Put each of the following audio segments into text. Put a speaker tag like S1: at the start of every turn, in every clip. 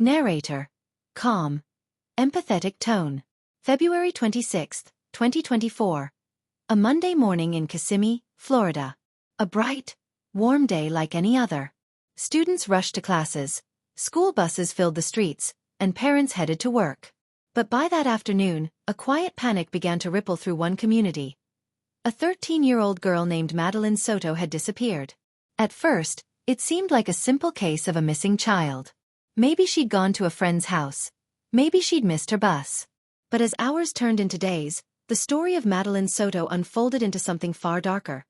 S1: Narrator. Calm. Empathetic tone. February 26, 2024. A Monday morning in Kissimmee, Florida. A bright, warm day like any other. Students rushed to classes, school buses filled the streets, and parents headed to work. But by that afternoon, a quiet panic began to ripple through one community. A 13-year-old girl named Madeline Soto had disappeared. At first, it seemed like a simple case of a missing child. Maybe she'd gone to a friend's house. Maybe she'd missed her bus. But as hours turned into days, the story of Madeline Soto unfolded into something far darker.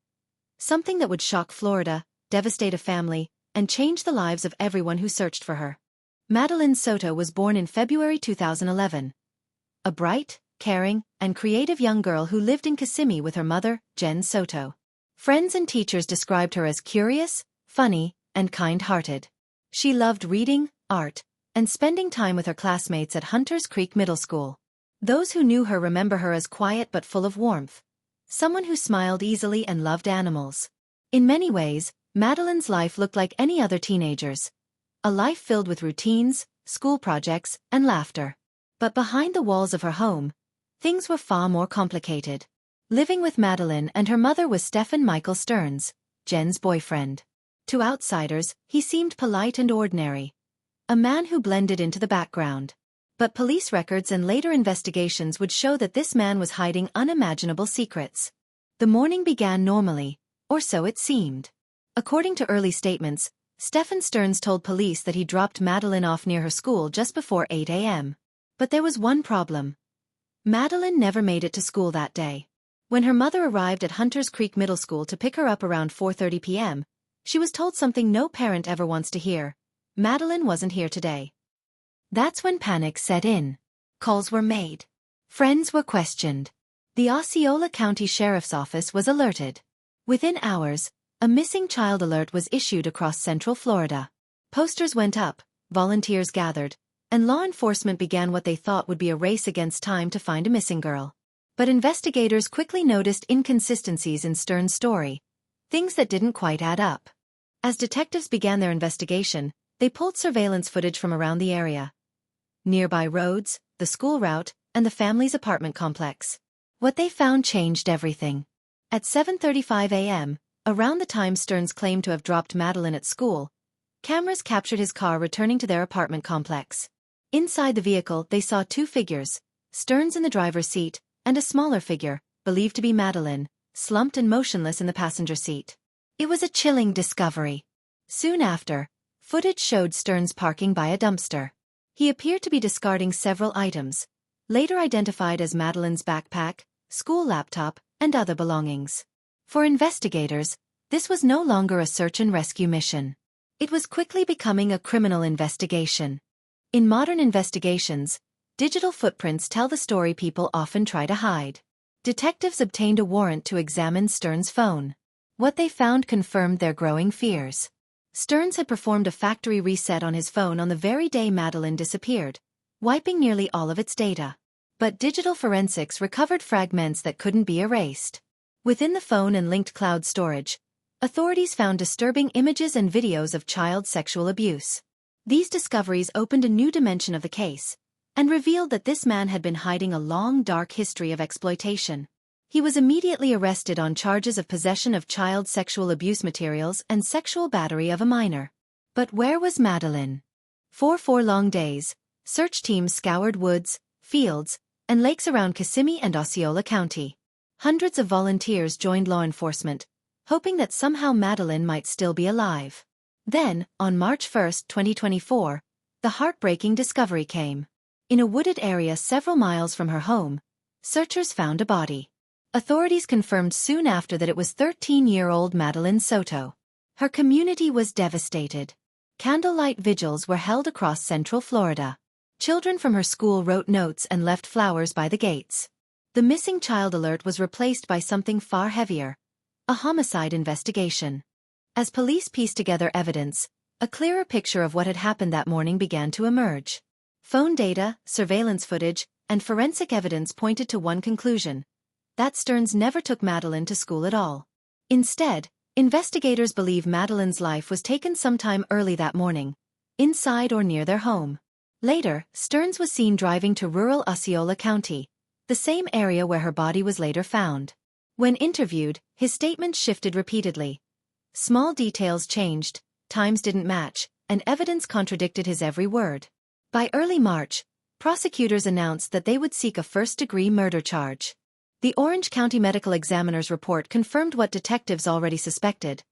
S1: Something that would shock Florida, devastate a family, and change the lives of everyone who searched for her. Madeline Soto was born in February 2011. A bright, caring, and creative young girl who lived in Kissimmee with her mother, Jen Soto. Friends and teachers described her as curious, funny, and kind-hearted. She loved reading, art, and spending time with her classmates at Hunters Creek Middle School. Those who knew her remember her as quiet but full of warmth. Someone who smiled easily and loved animals. In many ways, Madeline's life looked like any other teenager's. A life filled with routines, school projects, and laughter. But behind the walls of her home, things were far more complicated. Living with Madeline and her mother was Stephen Michael Stearns, Jen's boyfriend. To outsiders, he seemed polite and ordinary. A man who blended into the background. But police records and later investigations would show that this man was hiding unimaginable secrets. The morning began normally, or so it seemed. According to early statements, Stephen Stearns told police that he dropped Madeline off near her school just before 8 a.m. But there was one problem. Madeline never made it to school that day. When her mother arrived at Hunters Creek Middle School to pick her up around 4:30 p.m., she was told something no parent ever wants to hear. Madeline wasn't here today. That's when panic set in. Calls were made. Friends were questioned. The Osceola County Sheriff's Office was alerted. Within hours, a missing child alert was issued across Central Florida. Posters went up, volunteers gathered, and law enforcement began what they thought would be a race against time to find a missing girl. But investigators quickly noticed inconsistencies in Stearns' story, things that didn't quite add up. As detectives began their investigation, they pulled surveillance footage from around the area. Nearby roads, the school route, and the family's apartment complex. What they found changed everything. At 7:35 a.m., around the time Stearns claimed to have dropped Madeline at school, cameras captured his car returning to their apartment complex. Inside the vehicle, they saw two figures, Stearns in the driver's seat, and a smaller figure, believed to be Madeline, slumped and motionless in the passenger seat. It was a chilling discovery. Soon after, footage showed Stearns parking by a dumpster. He appeared to be discarding several items, later identified as Madeline's backpack, school laptop, and other belongings. For investigators, this was no longer a search and rescue mission. It was quickly becoming a criminal investigation. In modern investigations, digital footprints tell the story people often try to hide. Detectives obtained a warrant to examine Stearns' phone. What they found confirmed their growing fears. Stearns had performed a factory reset on his phone on the very day Madeline disappeared, wiping nearly all of its data. But digital forensics recovered fragments that couldn't be erased. Within the phone and linked cloud storage, authorities found disturbing images and videos of child sexual abuse. These discoveries opened a new dimension of the case, and revealed that this man had been hiding a long, dark history of exploitation. He was immediately arrested on charges of possession of child sexual abuse materials and sexual battery of a minor. But where was Madeline? For 4 long days, search teams scoured woods, fields, and lakes around Kissimmee and Osceola County. Hundreds of volunteers joined law enforcement, hoping that somehow Madeline might still be alive. Then, on March 1, 2024, the heartbreaking discovery came. In a wooded area several miles from her home, searchers found a body. Authorities confirmed soon after that it was 13-year-old Madeline Soto. Her community was devastated. Candlelight vigils were held across Central Florida. Children from her school wrote notes and left flowers by the gates. The missing child alert was replaced by something far heavier, a homicide investigation. As police pieced together evidence, a clearer picture of what had happened that morning began to emerge. Phone data, surveillance footage, and forensic evidence pointed to one conclusion: that Stearns never took Madeline to school at all. Instead, investigators believe Madeline's life was taken sometime early that morning, inside or near their home. Later, Stearns was seen driving to rural Osceola County, the same area where her body was later found. When interviewed, his statements shifted repeatedly. Small details changed, times didn't match, and evidence contradicted his every word. By early March, prosecutors announced that they would seek a first-degree murder charge. The Orange County Medical Examiner's report confirmed what detectives already suspected.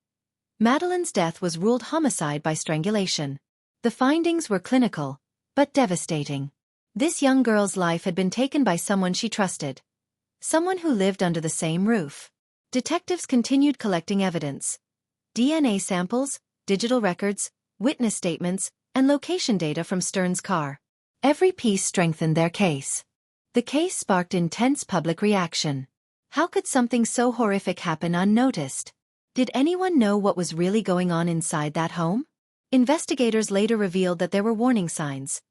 S1: Madeline's death was ruled homicide by strangulation. The findings were clinical, but devastating. This young girl's life had been taken by someone she trusted. Someone who lived under the same roof. Detectives continued collecting evidence. DNA samples, digital records, witness statements, and location data from Stearns' car. Every piece strengthened their case. The case sparked intense public reaction. How could something so horrific happen unnoticed? Did anyone know what was really going on inside that home? Investigators later revealed that there were warning signs.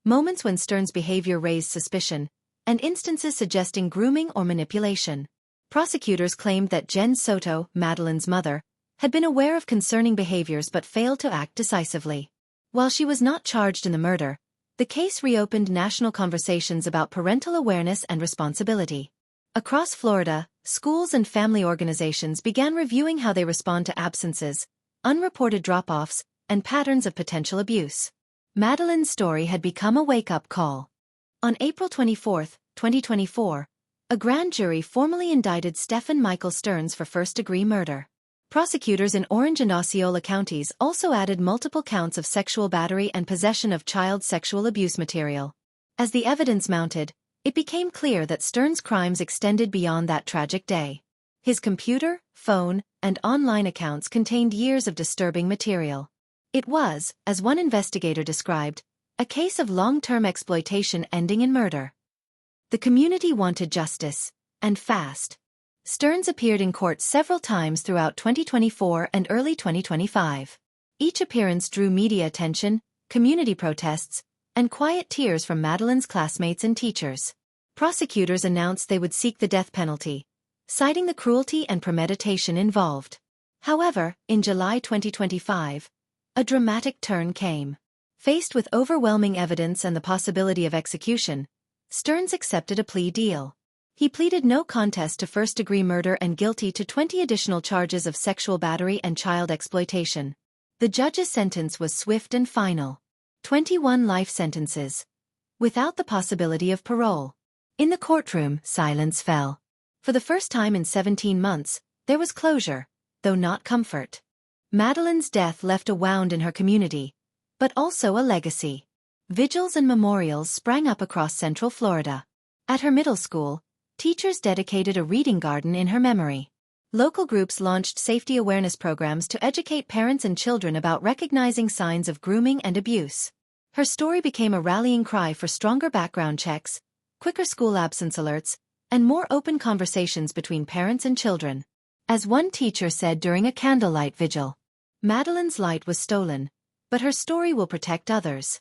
S1: Moments when Stearns' behavior raised suspicion, and instances suggesting grooming or manipulation. Prosecutors claimed that Jen Soto, Madeline's mother, had been aware of concerning behaviors but failed to act decisively. While she was not charged in the murder, the case reopened national conversations about parental awareness and responsibility. Across Florida, schools and family organizations began reviewing how they respond to absences, unreported drop-offs, and patterns of potential abuse. Madeline's story had become a wake-up call. On April 24, 2024, a grand jury formally indicted Stephen Michael Stearns for first-degree murder. Prosecutors in Orange and Osceola counties also added multiple counts of sexual battery and possession of child sexual abuse material. As the evidence mounted, it became clear that Stearns' crimes extended beyond that tragic day. His computer, phone, and online accounts contained years of disturbing material. It was, as one investigator described, a case of long-term exploitation ending in murder. The community wanted justice, and fast. Stearns appeared in court several times throughout 2024 and early 2025. Each appearance drew media attention, community protests, and quiet tears from Madeline's classmates and teachers. Prosecutors announced they would seek the death penalty, citing the cruelty and premeditation involved. However, in July 2025, a dramatic turn came. Faced with overwhelming evidence and the possibility of execution, Stearns accepted a plea deal. He pleaded no contest to first-degree murder and guilty to 20 additional charges of sexual battery and child exploitation. The judge's sentence was swift and final. 21 life sentences, without the possibility of parole. In the courtroom, silence fell. For the first time in 17 months, there was closure, though not comfort. Madeline's death left a wound in her community, but also a legacy. Vigils and memorials sprang up across Central Florida. At her middle school, teachers dedicated a reading garden in her memory. Local groups launched safety awareness programs to educate parents and children about recognizing signs of grooming and abuse. Her story became a rallying cry for stronger background checks, quicker school absence alerts, and more open conversations between parents and children. As one teacher said during a candlelight vigil, "Madeline's light was stolen, but her story will protect others."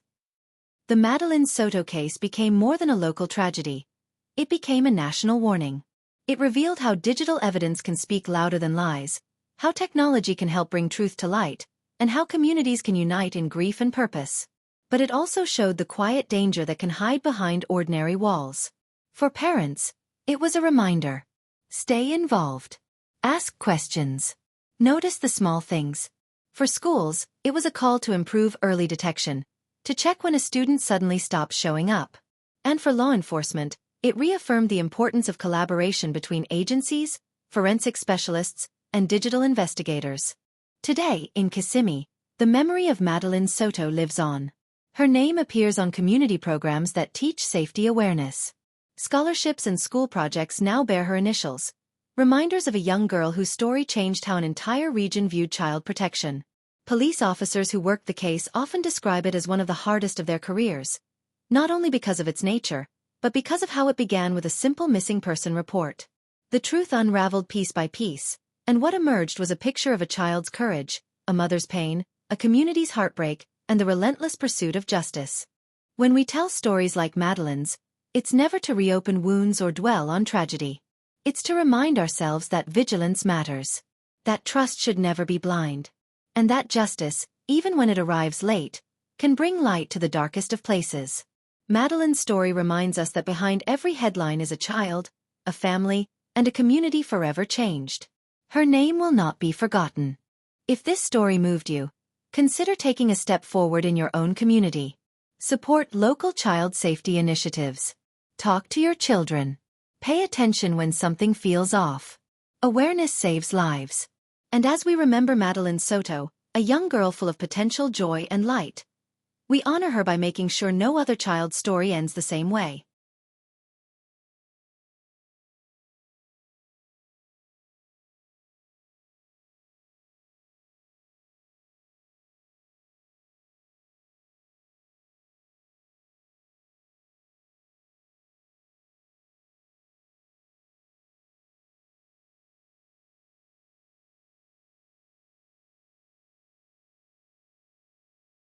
S1: The Madeline Soto case became more than a local tragedy. It became a national warning. It revealed how digital evidence can speak louder than lies, how technology can help bring truth to light, and how communities can unite in grief and purpose. But it also showed the quiet danger that can hide behind ordinary walls. For parents, it was a reminder. Stay involved. Ask questions. Notice the small things. For schools, it was a call to improve early detection, to check when a student suddenly stops showing up. And for law enforcement, it reaffirmed the importance of collaboration between agencies, forensic specialists, and digital investigators. Today, in Kissimmee, the memory of Madeline Soto lives on. Her name appears on community programs that teach safety awareness. Scholarships and school projects now bear her initials, reminders of a young girl whose story changed how an entire region viewed child protection. Police officers who worked the case often describe it as one of the hardest of their careers, not only because of its nature, but because of how it began with a simple missing person report. The truth unraveled piece by piece, and what emerged was a picture of a child's courage, a mother's pain, a community's heartbreak, and the relentless pursuit of justice. When we tell stories like Madeline's, it's never to reopen wounds or dwell on tragedy. It's to remind ourselves that vigilance matters, that trust should never be blind, and that justice, even when it arrives late, can bring light to the darkest of places. Madeline's story reminds us that behind every headline is a child, a family, and a community forever changed. Her name will not be forgotten. If this story moved you, consider taking a step forward in your own community. Support local child safety initiatives. Talk to your children. Pay attention when something feels off. Awareness saves lives. And as we remember Madeline Soto, a young girl full of potential, joy, and light, we honor her by making sure no other child's story ends the same way.